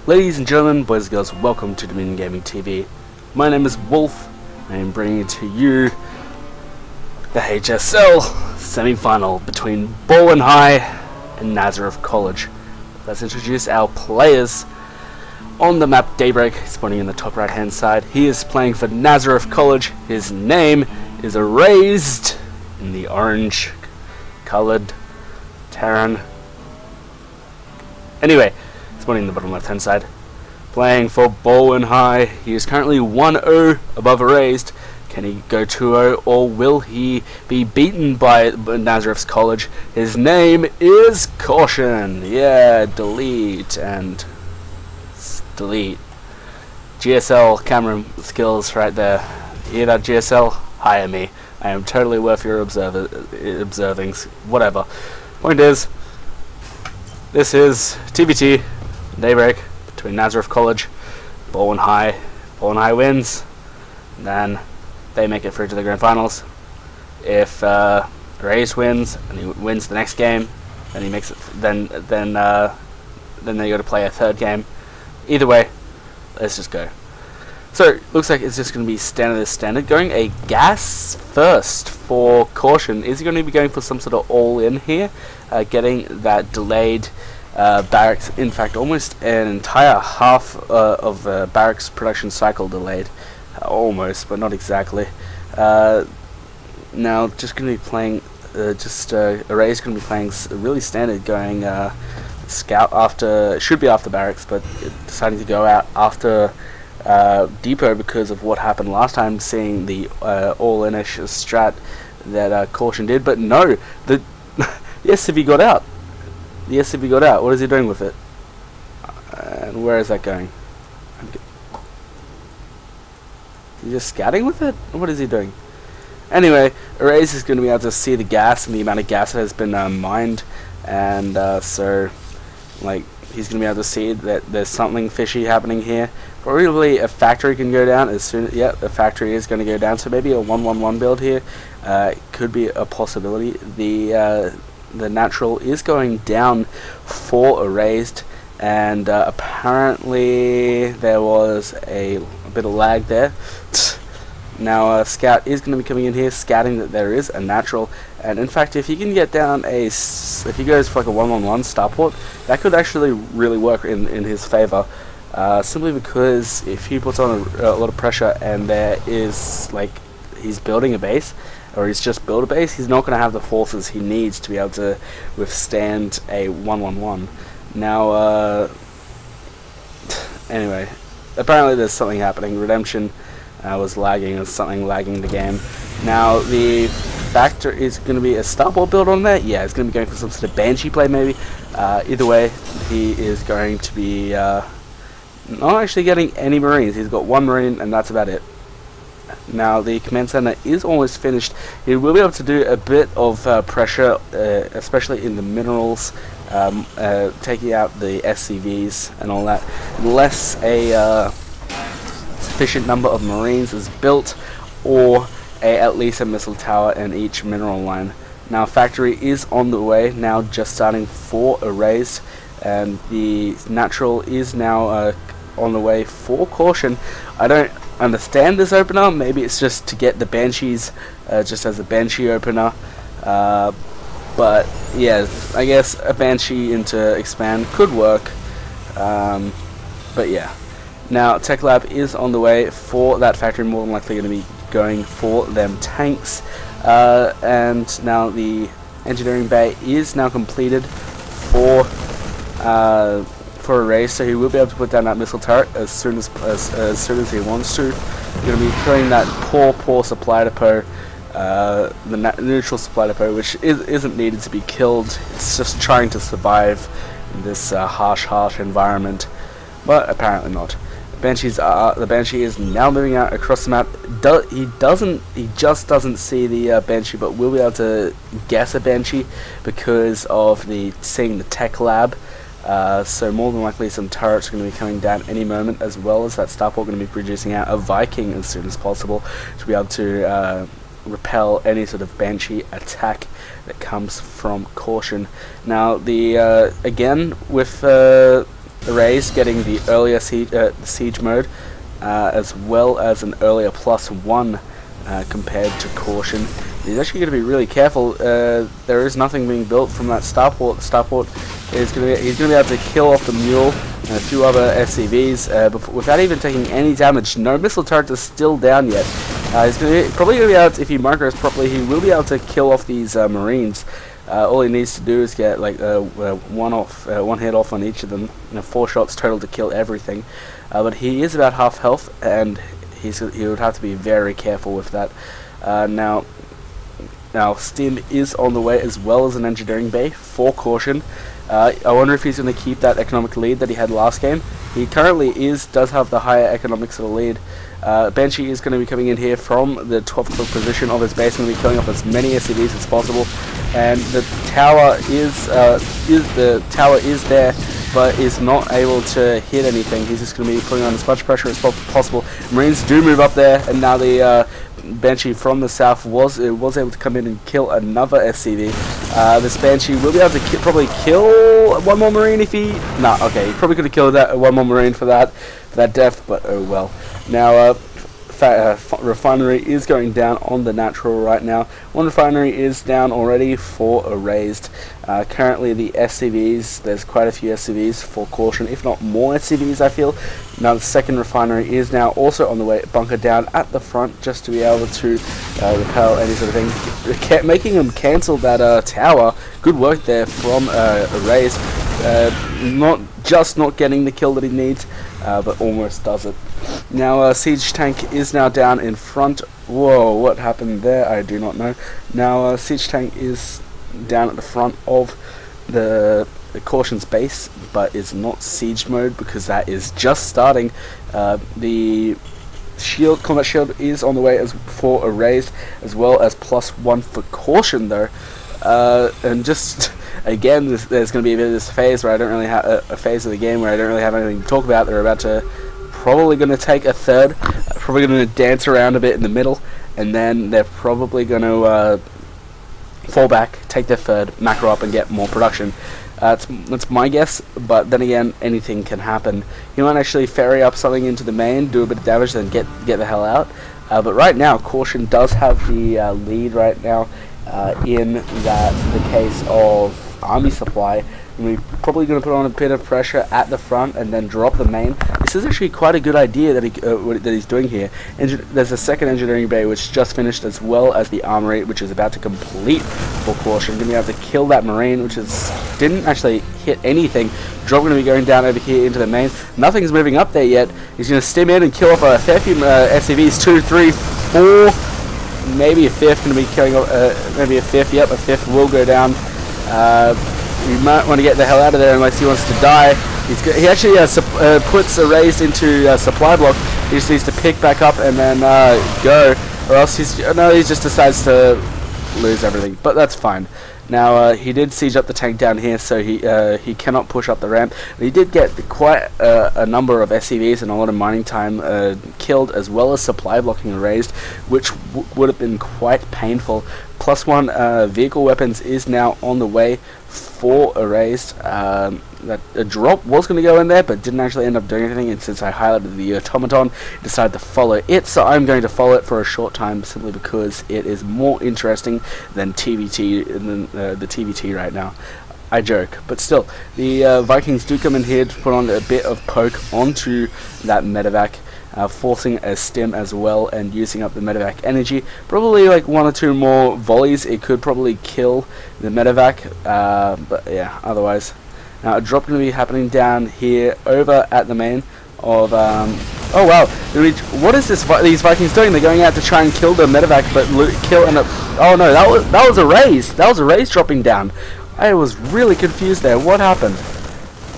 Ladies and gentlemen, boys and girls, welcome to Dominion Gaming TV. My name is Wolf, and I am bringing to you the HSL semi-final between Balwyn High and Nazerth College. Let's introduce our players. On the map Daybreak, spawning in the top right hand side, he is playing for Nazerth College. His name is Erazed in the orange coloured Terran. Anyway, spawning in the bottom left hand side, playing for Balwyn High. He is currently 1-0 above Erazed. Can he go 2-0 or will he be beaten by Nazerth College? His name is Caution. Yeah, delete and delete. GSL camera skills right there. You hear that, GSL? Hire me. I am totally worth your observings. Whatever. Point is, this is TVT Daybreak between Nazerth College, Balwyn High. Balwyn High wins, then they make it through to the grand finals. If Erazed wins and he wins the next game, then he makes it. Then they go to play a third game. Either way, let's just go. So looks like it's just going to be standard. Going a gas first for Caution. Is he going to be going for some sort of all-in here, getting that delayed barracks? In fact, almost an entire half of barracks production cycle delayed. Almost, but not exactly. Now, just going to be playing. Erazed going to be playing really standard, going scout after. Should be after barracks, but deciding to go out after depot because of what happened last time, seeing the all-in-ish strat that Caution did. But no, the SCV got out. The SCV got out. What is he doing with it? And where is that going? Is he just scouting with it? What is he doing? Anyway, Erazed is going to be able to see the gas and the amount of gas that has been mined, and so like he's going to be able to see that there's something fishy happening here. Probably a factory can go down as soon as, yeah, the factory is going to go down, so maybe a 1-1-1 build here could be a possibility. The natural is going down for Erazed, and apparently there was a bit of lag there. Now Scout is going to be coming in here, scouting that there is a natural, and in fact if he can get down if he goes for like a 1-1-1 starport, that could actually really work in his favour. Simply because if he puts on a lot of pressure and there is, like, he's building a base, or he's just built a base, he's not going to have the forces he needs to be able to withstand a 1-1-1. Now, anyway, apparently there's something happening. Redemption was lagging, there's something lagging the game. Now, the factor is going to be a starport build on there. Yeah, it's going to be going for some sort of Banshee play maybe. Either way, he is going to be not actually getting any Marines. He's got one Marine and that's about it. Now the command center is almost finished. He will be able to do a bit of pressure, especially in the minerals, taking out the SCVs and all that, unless a sufficient number of Marines is built, or at least a missile tower in each mineral line. Now factory is on the way, now just starting for Erazed, and the natural is now on the way for Caution. I don't understand this opener. Maybe it's just to get the Banshees, just as a Banshee opener. But yeah, I guess a Banshee into expand could work. But yeah. Now Tech Lab is on the way for that factory, more than likely going to be going for them tanks. And now the engineering bay is now completed for Erazed, so he will be able to put down that missile turret as soon as he wants to. He's going to be killing that poor supply depot, the neutral supply depot, which isn't needed to be killed. It's just trying to survive in this harsh environment, but apparently not. The Banshee is now moving out across the map. He just doesn't see the Banshee, but will be able to guess a Banshee because of seeing the Tech Lab. So more than likely some turrets are going to be coming down any moment, as well as that starport going to be producing out a Viking as soon as possible to be able to repel any sort of Banshee attack that comes from Caution. Now the again with Erazed getting the earlier siege mode, as well as an earlier +1 compared to Caution. He's actually going to be really careful. There is nothing being built from that starport. The starport is going to he's going to be able to kill off the mule and a few other SCVs without even taking any damage. No missile turret is still down yet. He's probably going to be able to, if he micros properly, he will be able to kill off these Marines. All he needs to do is get like one hit off on each of them. 4 shots total to kill everything. But he is about half health, and he would have to be very careful with that. Now Stim is on the way, as well as an engineering bay for Caution. I wonder if he's going to keep that economic lead that he had last game. He currently does have the higher economics of the lead. Banshee is going to be coming in here from the 12th position of his base, going to be killing off as many SCVs as possible. And the tower is there, but is not able to hit anything. He's just going to be putting on as much pressure as possible. Marines do move up there, and now the Banshee from the south was able to come in and kill another SCV. This Banshee will be able to probably kill one more Marine if he... No, okay, he probably could have killed one more Marine for that death, but oh well. Now, refinery is going down on the natural right now. One refinery is down already for Erazed. Currently the SCVs, there's quite a few SCVs for Caution, if not more SCVs I feel. Now the second refinery is now also on the way, bunkered down at the front just to be able to repel any sort of thing. Making them cancel that tower. Good work there from Erazed. Not getting the kill that he needs, but almost does it. Now Siege Tank is now down in front. Whoa, what happened there? I do not know. Now Siege Tank is down at the front of the Caution's base, but is not siege mode because that is just starting. The combat shield is on the way for Erazed, as well as +1 for Caution though. And just again, there's going to be a bit of this phase where I don't really have a phase of the game where I don't really have anything to talk about. They're about to probably going to take a third, probably going to dance around a bit in the middle, and then they're probably going to fall back, take their third, macro up, and get more production. That's my guess, but then again, anything can happen. He might actually ferry up something into the main, do a bit of damage, then get the hell out. But right now, Caution does have the lead right now in the case of army supply. And we're probably going to put on a bit of pressure at the front and then drop the main. This is actually quite a good idea that he's doing here. There's a second engineering bay which just finished, as well as the armory which is about to complete for Caution. Going to be able to kill that marine, which didn't actually hit anything. Drop going to be going down over here into the main. Nothing's moving up there yet. He's going to stim in and kill off a fair few SCVs. 2, 3, 4, maybe a fifth. Going to be killing maybe a fifth. Yep, a fifth will go down. You might want to get the hell out of there unless he wants to die. He actually puts Erazed into supply block. He just needs to pick back up and then go, or else he just decides to lose everything. But that's fine. Now he did siege up the tank down here, so he cannot push up the ramp. But he did get quite a number of SCVs and a lot of mining time killed, as well as supply blocking Erazed, which would have been quite painful. +1 vehicle weapons is now on the way for Erazed. That a drop was going to go in there, but didn't actually end up doing anything. And since I highlighted the automaton, I decided to follow it. So I'm going to follow it for a short time, simply because it is more interesting than TVT, the TVT right now. I joke, but still, the Vikings do come in here to put on a bit of poke onto that medevac. Forcing a stim as well and using up the medevac energy. Probably like 1 or 2 more volleys, it could probably kill the medevac, but yeah, otherwise. Now a drop going to be happening down here over at the main of oh wow, what is this these Vikings doing? They're going out to try and kill the medevac, but kill and oh no, that was Erazed. That was Erazed dropping down. I was really confused there. What happened?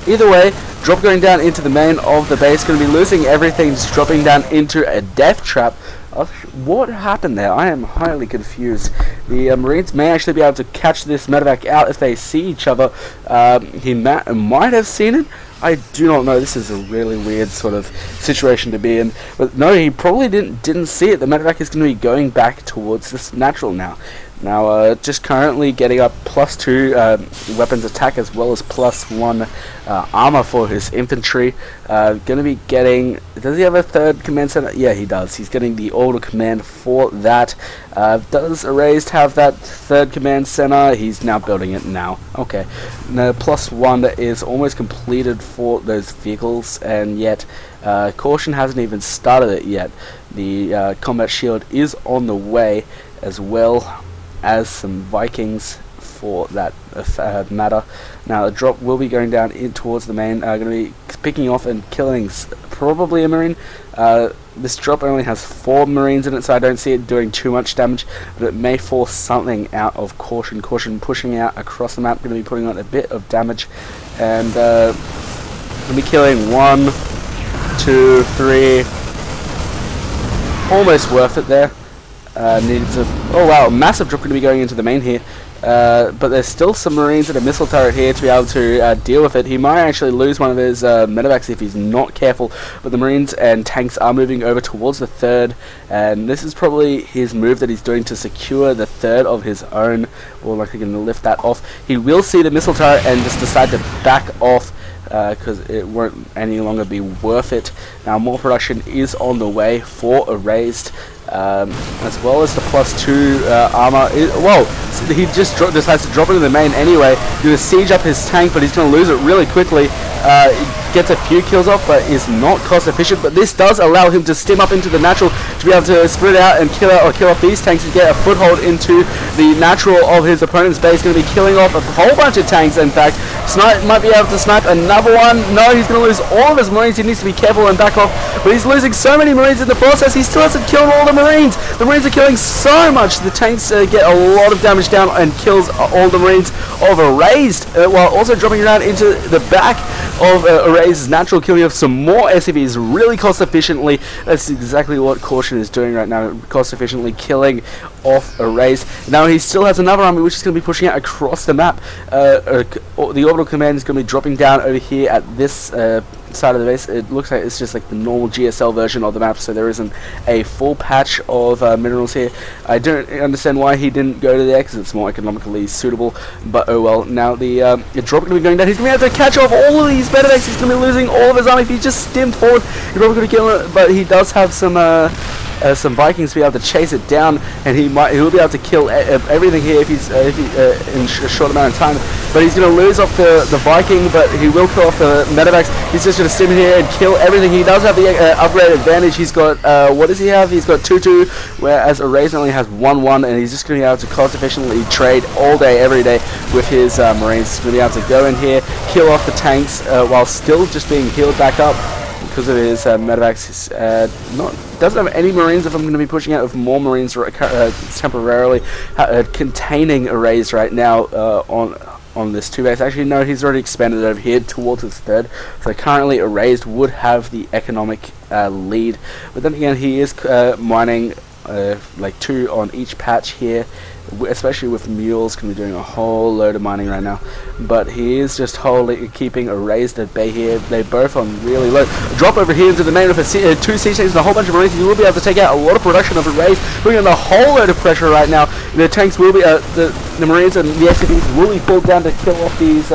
Either way, drop going down into the main of the base, going to be losing everything, just dropping down into a death trap. What happened there? I am highly confused. The Marines may actually be able to catch this medevac out if they see each other. He might have seen it. I do not know. This is a really weird sort of situation to be in. But no, he probably didn't see it. The medevac is going to be going back towards this natural now. Now, just currently getting up +2 weapons attack as well as +1 armor for his infantry. Gonna be getting. Does he have a third command center? Yeah, he does. He's getting the order command for that. Does Erazed have that third command center? He's now building it now. Okay. Now, +1 is almost completed for those vehicles, and yet Caution hasn't even started it yet. The combat shield is on the way, as well as some Vikings for that matter. Now the drop will be going down in towards the main, going to be picking off and killing probably a marine. This drop only has 4 marines in it, so I don't see it doing too much damage, but it may force something out of Caution. Caution pushing out across the map, going to be putting on a bit of damage, and going to be killing 1, 2, 3, almost worth it there. Needs a, oh wow, massive drop going to be going into the main here, but there's still some marines and a missile turret here to be able to deal with it. He might actually lose one of his medevacs if he's not careful, but the marines and tanks are moving over towards the third, and this is probably his move that he's doing to secure the third of his own, or like they're going to lift that off. He will see the missile turret and just decide to back off, because it won't any longer be worth it. Now more production is on the way for Erazed, as well as the +2 armor. Whoa, so he just decides to drop it in the main anyway. He's going to siege up his tank, but he's going to lose it really quickly. Gets a few kills off, but is not cost efficient, but this does allow him to stim up into the natural to be able to spread out and kill off these tanks and get a foothold into the natural of his opponent's base. Going to be killing off a whole bunch of tanks. In fact, might be able to snipe another one. No, he's going to lose all of his marines. He needs to be careful and back off, but he's losing so many marines in the process. He still hasn't killed all the marines. The marines are killing so much. The tanks get a lot of damage down and kills all the marines of Erazed, while also dropping around into the back of Erazed's natural, killing off some more SCVs really cost efficiently. That's exactly what Caution is doing right now, cost efficiently killing off Erazed. Now he still has another army which is going to be pushing out across the map. The orbital command is going to be dropping down over here at this side of the base. It looks like it's just like the normal GSL version of the map, so there isn't a full patch of minerals here. I don't understand why he didn't go to there, because it's more economically suitable, but oh well. Now the drop going to be going down. He's going to be able to catch off all of these medevacs. He's going to be losing all of his army if he just stimmed forward. He's probably going to kill it, but he does have some Vikings to be able to chase it down, and he will be able to kill everything here if he's in a short amount of time. But he's going to lose off the Viking, but he will kill off the medevacs. He's just going to stim in here and kill everything. He does have the upgrade advantage. He's got what does he have? He's got 2-2, whereas Erazed only has 1-1, and he's just going to be able to cost efficiently trade all day, every day with his Marines. He's going to be able to go in here, kill off the tanks while still just being healed back up because of his medevacs. Doesn't have any marines if I'm going to be pushing out with more marines temporarily, containing Erazed right now on this 2 base. Actually, no, he's already expanded over here towards his third, so currently Erazed would have the economic lead, but then again he is mining like 2 on each patch here, especially with mules. Going to be doing a whole load of mining right now, but he is just keeping Erazed at bay here. They're both on really low. Drop over here into the main with 2 siege tanks and a whole bunch of marines. He will be able to take out a lot of production of Erazed, bringing on a whole load of pressure right now. The tanks will be the marines and the SCVs will be pulled down to kill off these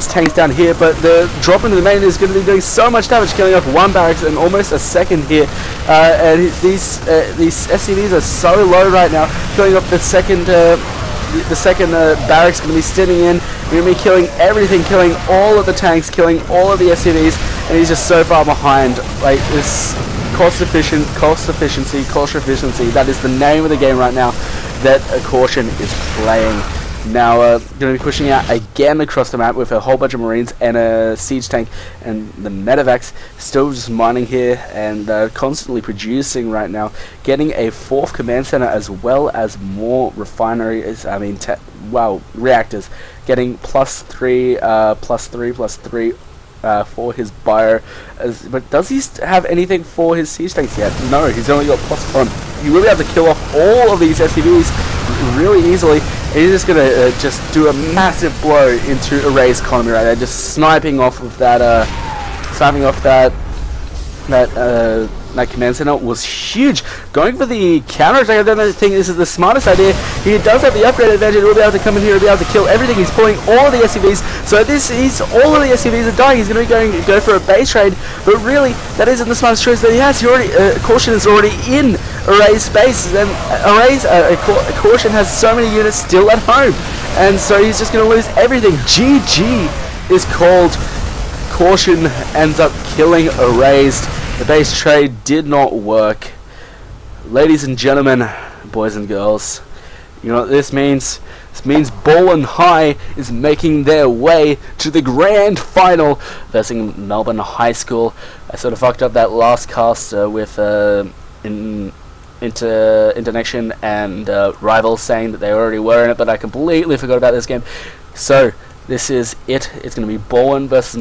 tanks down here, but the drop into the main is going to be doing so much damage, killing off 1 barracks and almost a second here, and these SCVs are so low right now, killing off the second barracks. Going to be standing in. We're going to be killing everything, killing all of the tanks, killing all of the SCVs, and he's just so far behind. Like, this cost efficiency, that is the name of the game right now that Caution is playing. Now going to be pushing out again across the map with a whole bunch of marines and a siege tank, and the medevacs still just mining here and constantly producing right now, getting a 4th command center as well as more refineries. I mean, reactors, getting +3 for his bio. But does he have anything for his siege tanks yet? No, he's only got +1. He will be able to kill off all of these SCVs really easily. He's just going to just do a massive blow into Erazed's economy right there, just sniping off of that that command center was huge. Going for the counter attack, I don't think this is the smartest idea. He does have the upgrade advantage. He'll be able to come in here and be able to kill everything. He's pulling all of the SCVs. So this is all of the SCVs are dying. He's going to be go for a base trade, but really that isn't the smartest choice that he has. He already Caution is already in Erazed base, and Caution has so many units still at home, and so he's just going to lose everything. GG is called. Caution ends up killing Erazed. The base trade did not work. Ladies and gentlemen, boys and girls, you know what this means? This means Balwyn High is making their way to the grand final versus Melbourne High School. I sort of fucked up that last cast with Interconnection and Rivals saying that they already were in it, but I completely forgot about this game. So this is it. It's going to be Balwyn versus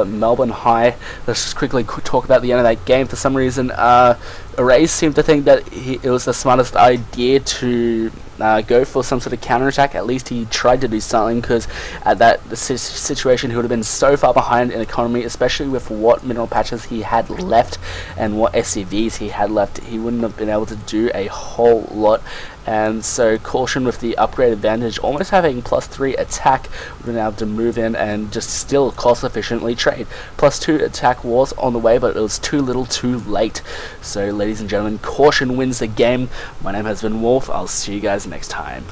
Melbourne High. Let's just quickly talk about the end of that game. For some reason, Erazed seemed to think that it was the smartest idea to go for some sort of counterattack. At least he tried to do something, because at that situation he would have been so far behind in economy, especially with what mineral patches he had left and what SCVs he had left. He wouldn't have been able to do a whole lot. And so Caution, with the upgrade advantage, almost having +3 attack, would have been able to move in and just still cost efficiently trade. +2 attack was on the way, but it was too little too late. So ladies and gentlemen, Caution wins the game. My name has been Wolf. I'll see you guys next time.